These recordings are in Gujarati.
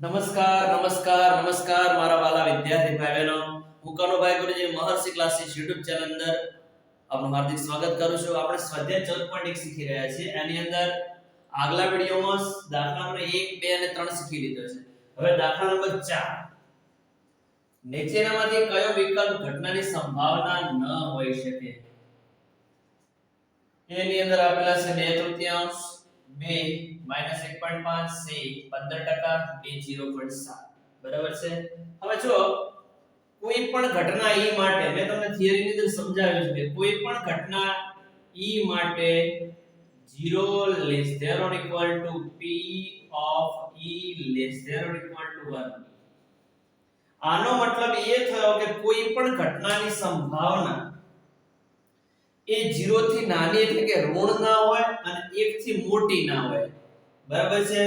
નમસ્કાર મારા વાલા વિદ્યાર્થી ભાઈ બહેનો. હું કનુભાઈ ગુરુજી મહર્ષિ ક્લાસીસ YouTube ચેનલ અંદર આપનું હાર્દિક સ્વાગત કરું છું. આપણે સ્વાધ્યાય 14.1 શીખી રહ્યા છીએ. એની અંદર આગલા વિડિયોમાં દાખલા નંબર 1, 2 અને 3 શીખી લીધો છે. હવે દાખલા નંબર 4. નીચેનામાંથી કયો વિકલ્પ ઘટનાની સંભાવના ન હોઈ શકે? એની અંદર આપેલા છે 2/3, 2 -1.5, c 15%, d 0.7. બરાબર છે. હવે જો કોઈ પણ ઘટના e માટે મેં તમને થિયરી ની અંદર સમજાવ્યું છે કે કોઈ પણ ઘટના e માટે 0 less than or equal to p of e less than or equal to 1. આનો મતલબ એ થયો કે કોઈ પણ ઘટનાની સંભાવના એ 0 થી નાની એટલે કે ઋણ ના હોય અને 1 થી મોટી ના હોય. બરાબર છે.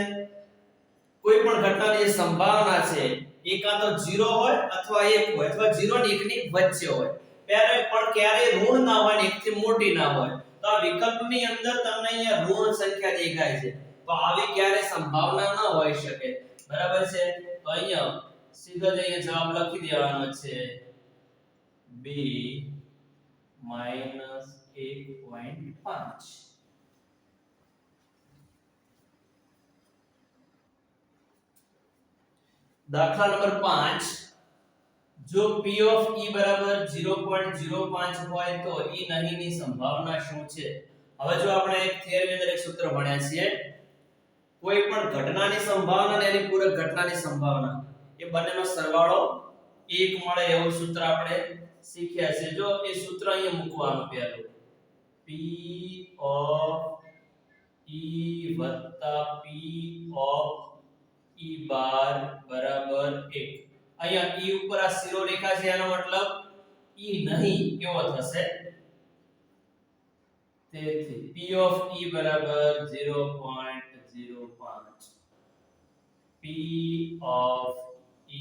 કોઈ પણ ઘટનાની જે સંભાવના છે એ કાં તો 0 હોય અથવા 1 હોય અથવા 0 અને 1 ની વચ્ચે હોય. ક્યારે ઋણ ના હોય ને 1 થી મોટી ના હોય. તો આ વિકલ્પની અંદર તમને અહીંયા ઋણ સંખ્યા દેખાય છે. તો આવી ક્યારે સંભાવના ન હોઈ શકે. બરાબર છે. તો અહીંયા સીધો જ અહીંયા જવાબ લખી દેવાનો છે b -1.5. દાખલા નંબર 5. જો p of e બરાબર 0.05 હોય તો e નહીંની સંભાવના શું છે? હવે જો આપણે એક થિયરી અંદર એક સૂત્ર ભણ્યા છીએ, કોઈ પણ ઘટનાની સંભાવના અને એની પૂરક ઘટનાની સંભાવના એ બંનેનો સરવાળો 1 મળે એવું સૂત્ર આપણે શીખ્યા છે. જો એ સૂત્ર અહીંયા મૂકવાનું પહેલું p of e p of e બાર બરાબર 1. અહીંયા e ઉપર આ શીરો રેખા છે એનો મતલબ e નહીં કેવો થશે? તેથી p of e બરાબર 0.05, p of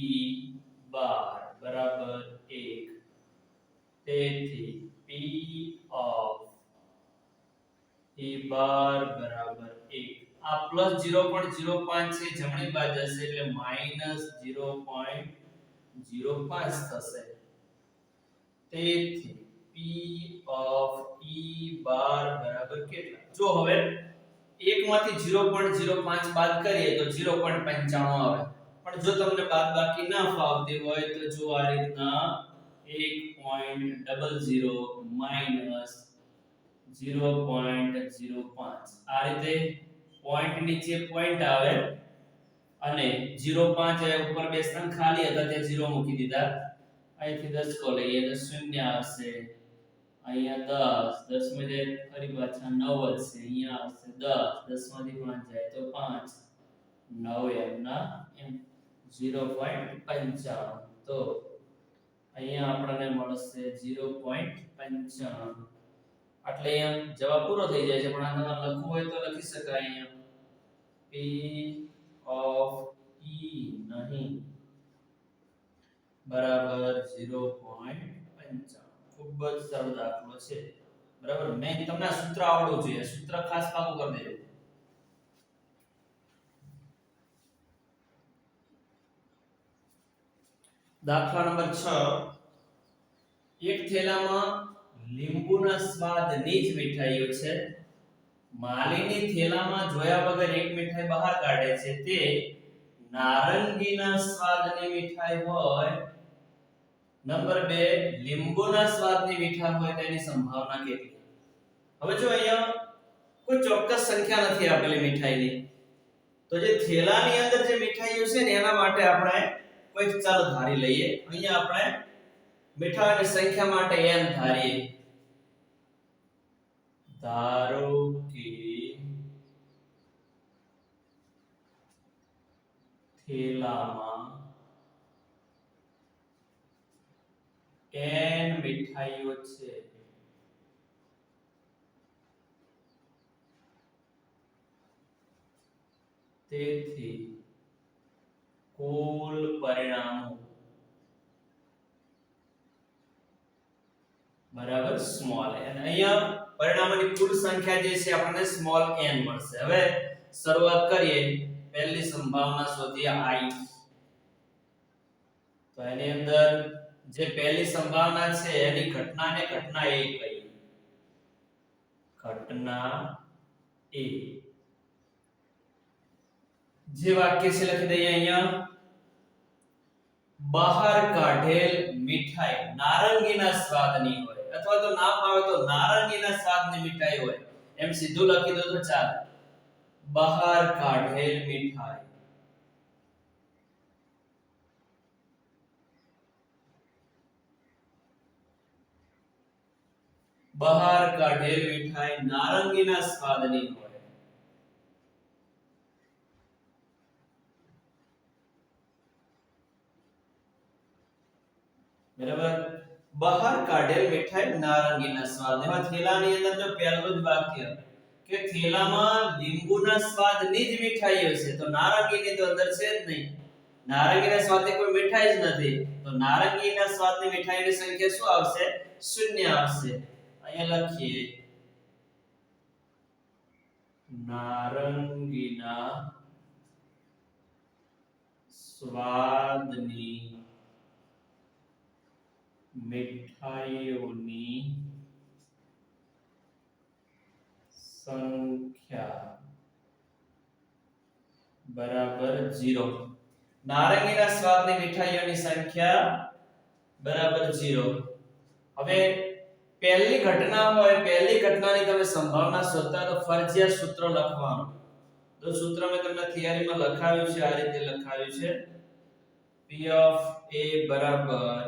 e બાર બરાબર 1. તેથી p of e બાર બરાબર 1. આ પ્લસ 0.05 છે જમણી બાજુ હશે એટલે માઈનસ 0.05 થશે. તેથી p of e બાર બરાબર કેટલા? જો હવે 1 માંથી 0.05 બાદ કરીએ તો 0.95 આવે. પણ જો તમને બાદબાકી ના ફાવતી હોય તો જો આ રીતના 1.00 માઈનસ 0.05 આ રીતે પોઈન્ટ નીચે પોઈન્ટ આવે અને 0.5 એ ઉપર બે સ્થાન ખાલી હતા તે 0 મૂકી દીધા. અહીંથી 10 કો લઈએ તો 0 આવશે. અહીંયા 10 માંથી ફરી પાછા 9 વધશે. અહીંયા આવશે 10 માંથી 5 જાય તો 5 9 એમના એમ 0.95. તો અહીંયા આપણને મળશે 0.95. એટલે અહીંયા જવાબ પૂરો થઈ જાય છે. પણ આને લખવું હોય તો લખી શકાય અહીંયા p of e નહીં બરાબર 0.95. ખૂબ જ સરળ દાખલો છે. બરાબર. મેં તમને આ સૂત્ર આવડવું જોઈએ. સૂત્ર ખાસ પાકું કરી દેજો. દાખલા નંબર 6. એક થેલામાં લીંબુના સ્વાદની જ મીઠાઈઓ છે. માલીની થેલામાં જોયા વગર એક મીઠાઈ બહાર કાઢે છે. તે નારંગીના સ્વાદની મીઠાઈ હોય. નંબર 2 લીંબુના સ્વાદની મીઠાઈ હોય તેની સંભાવના કેટલી? હવે જો અહીંયા કોઈ ચોક્કસ સંખ્યા નથી આપેલી મીઠાઈની. તો જે થેલાની અંદર જે મીઠાઈઓ છે ને એના માટે આપણે કોઈ ચાલ ધારી લઈએ. અહીંયા આપણે મીઠાઈની સંખ્યા માટે n ધારીએ. ધારો કે થેલામાં n મીઠાઈઓ છે. તેથી કુલ પરિણામો બરાબર સ્મોલ n. અહીંયા પરિણામોની કુલ સંખ્યા જે છે આપણને સ્મોલ n મળશે. હવે શરૂઆત કરીએ. પહેલી સંભાવના શોધીએ I. તો એની અંદર જે પહેલી સંભાવના છે એની ઘટનાને ઘટના A કહીએ. ઘટના A. જે વાક્ય છે લખી દઈએ અહીંયા. બહાર કાઢેલ મીઠાઈ નારંગીના સ્વાદની હોય, અથવા તો ના પાવે તો નારંગીના સ્વાદની મીઠાઈ હોય, એમ સીધું લખી દો તો ચાલે. બહાર કાઢેલ મીઠાઈ. બહાર કાઢેલ મીઠાઈ નારંગીના સ્વાદની હોય. બરાબર. બહાર કાઢેલ મીઠાઈ નારંગીના સ્વાદ. એમાં થેલાની અંદર જો પહેલું જ વાક્ય કે થેલામાં લીંબુના સ્વાદની જ મીઠાઈઓ છે, તો નારંગીની તો અંદર છે જ નહીં. નારંગીના સ્વાદની કોઈ મીઠાઈ જ નથી, તો નારંગીના સ્વાદની મીઠાઈની સંખ્યા શું આવશે? શૂન્ય આવશે. અહીંયા લખીએ નારંગીના સ્વાદની મીઠાઈઓની સંખ્યા બરાબર 0. નારંગીના સ્વાદની મીઠાઈઓની સંખ્યા બરાબર 0. હવે પહેલી ઘટના હોય, પહેલી ઘટનાની તમે સંભાવના શોધતા તો ફરજિયાત સૂત્ર લખવાનું. તો સૂત્ર મેં તમને થિયરીમાં લખાવ્યું છે, આ રીતે લખાવ્યું છે. P of A બરાબર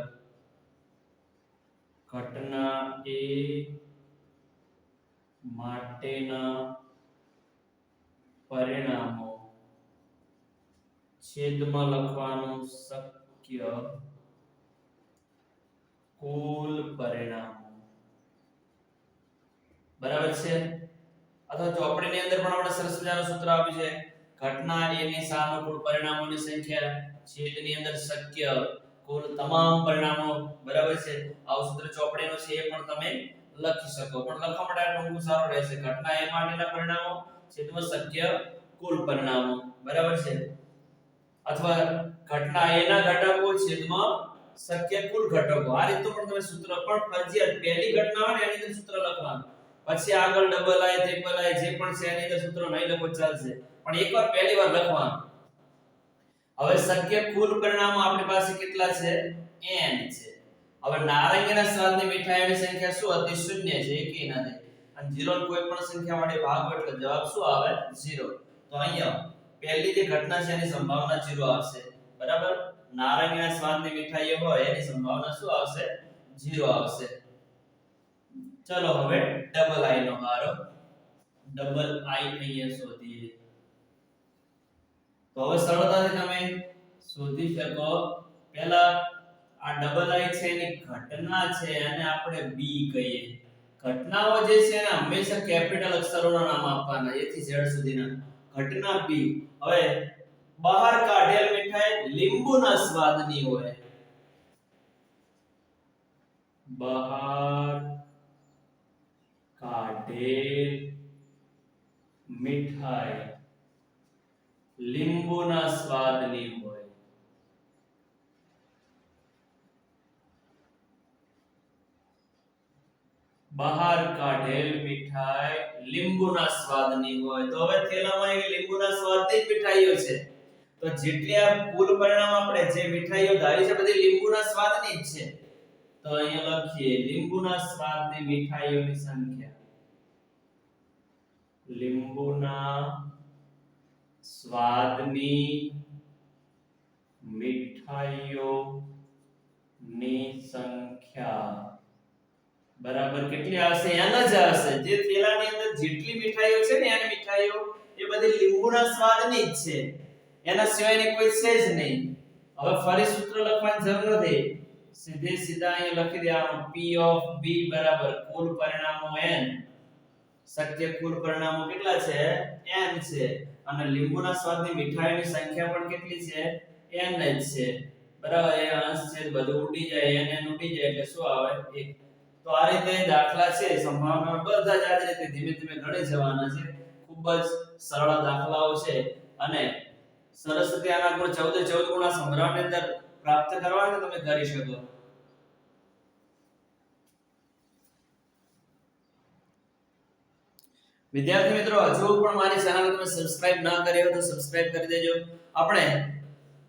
ઘટના A માટેના પરિણામો છેદમાં લખવાનું શક્ય કુલ પરિણામો. બરાબર છે. અથવા ચોપડીની અંદર પણ આપણે સરસ મજાનું સૂત્ર આપ્યું છે. ઘટના A ની સાનુકૂળ પરિણામોની સંખ્યા છેદની અંદર શક્ય કુલ તમામ પરિણામો. બરાબર છે. આ સૂત્ર ચોપડીનું છે, એ પણ તમે લખી શકો, પણ લખવા માટે આ ટૂંકું સારું રહેશે. ઘટના A માટેના પરિણામો છેદમાં શક્ય કુલ પરિણામો. બરાબર છે. અથવા ઘટના A ના ઘટકો છેદમાં શક્ય કુલ ઘટકો. આ રીતે પણ તમે સૂત્ર પણ ફરજિયાત પહેલી ઘટના હોય ને એની અંદર સૂત્ર લખવાનું. પછી આગળ ડબલ I, ટ્રિપલ I જે પણ છે એની અંદર સૂત્ર નહીં લખો ચાલશે, પણ એકવાર પહેલી વાર લખવાનું. હવે શક્ય કુલ પરિણામો આપણી પાસે કેટલા છે? n છે. હવે નારંગીના સ્વાદની મીઠાઈઓની સંખ્યા શું હતી? શૂન્ય છે, એકેય નથી. અને 0 ને કોઈ પણ સંખ્યા વડે ભાગો એટલે જવાબ શું આવે? 0. તો અહીંયા પહેલી જે ઘટના છે એની સંભાવના 0 આવશે. બરાબર. નારંગીના સ્વાદની મીઠાઈઓ હોય એની સંભાવના શું આવશે? 0 આવશે. ચલો હવે ડબલ I નો વારો. ડબલ I અહીંયા શોધીએ. તો હવે સરળતાથી તમે શોધી શકો. પહેલા આ ડબલ I છે એની ઘટના છે, અને આપણે B કહીએ. ઘટનાઓ જે છે એને હંમેશા કેપિટલ અક્ષરોના નામ આપવાના, A થી Z સુધીના. ઘટના B. હવે બહાર કાઢેલ મીઠાઈ લીંબુના સ્વાદની હોય. બહાર કાઢેલ મીઠાઈ લીંબુના સ્વાદની હોય. બહાર કાઢેલ મીઠાઈ લીંબુના સ્વાદની હોય. તો હવે થેલામાં એક લીંબુના સ્વાદની મીઠાઈઓ છે, તો જેટલી આ કુલ પરિણામ આપણે જે મીઠાઈઓ ધારી છે બધી લીંબુના સ્વાદની જ છે. તો અહીંયા લખીએ લીંબુના સ્વાદની મીઠાઈઓની સંખ્યા. લીંબુના સ્વાદની મીઠાઈઓની સંખ્યા બરાબર કેટલી આવશે? n જ આવશે. જે થેલાની અંદર જેટલી મીઠાઈઓ છે ને એની મીઠાઈઓ એ બધી લીંબુના સ્વાદની જ છે, એના સિવાયની કોઈ છે જ નહીં. હવે ફરી સૂત્ર લખવાની જરૂર નથી, સીધા અહીંયા લખી દેવાનું. P of B બરાબર કુલ પરિણામો n. શક્ય કુલ પરિણામો કેટલા છે? n છે. અને લીંબુના સ્વાદની મીઠાઈઓની સંખ્યા પણ કેટલી છે? n જ છે. બરાબર. એ અંશ છે બધું ઉડી જાય, n ઉડી જાય એટલે શું આવે? 1. તો આ રીતે દાખલા છે સંભાવના બધા જ આ રીતે ધીમે ધીમે ગણી જવાના છે. ખૂબ જ સરળ દાખલાઓ છે અને સરસ રીતે આના ગુણ 14 ગુણા સંગ્રહની અંદર પ્રાપ્ત કરવા તો તમે કરી શકો. વિદ્યાર્થી મિત્રો, હજુ પણ મારી ચેનલ તમે સબસ્ક્રાઇબ ન કરી હોય તો સબસ્ક્રાઇબ કરી દેજો. આપણે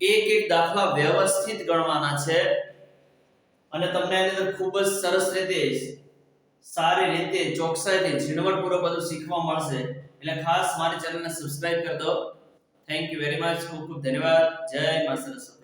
એક એક દાખલા વ્યવસ્થિત ગણવાના છે અને તમને આની અંદર ખૂબ જ સરસ રીતે સારી રીતે ચોકસાઈથી ઝીણવટપૂર્વક બધું શીખવા મળશે. એટલે ખાસ મારી ચેનલને સબસ્ક્રાઇબ કરી દો. Thank you very much. ખૂબ ખૂબ ધન્યવાદ. જય મા સરસ્વતી.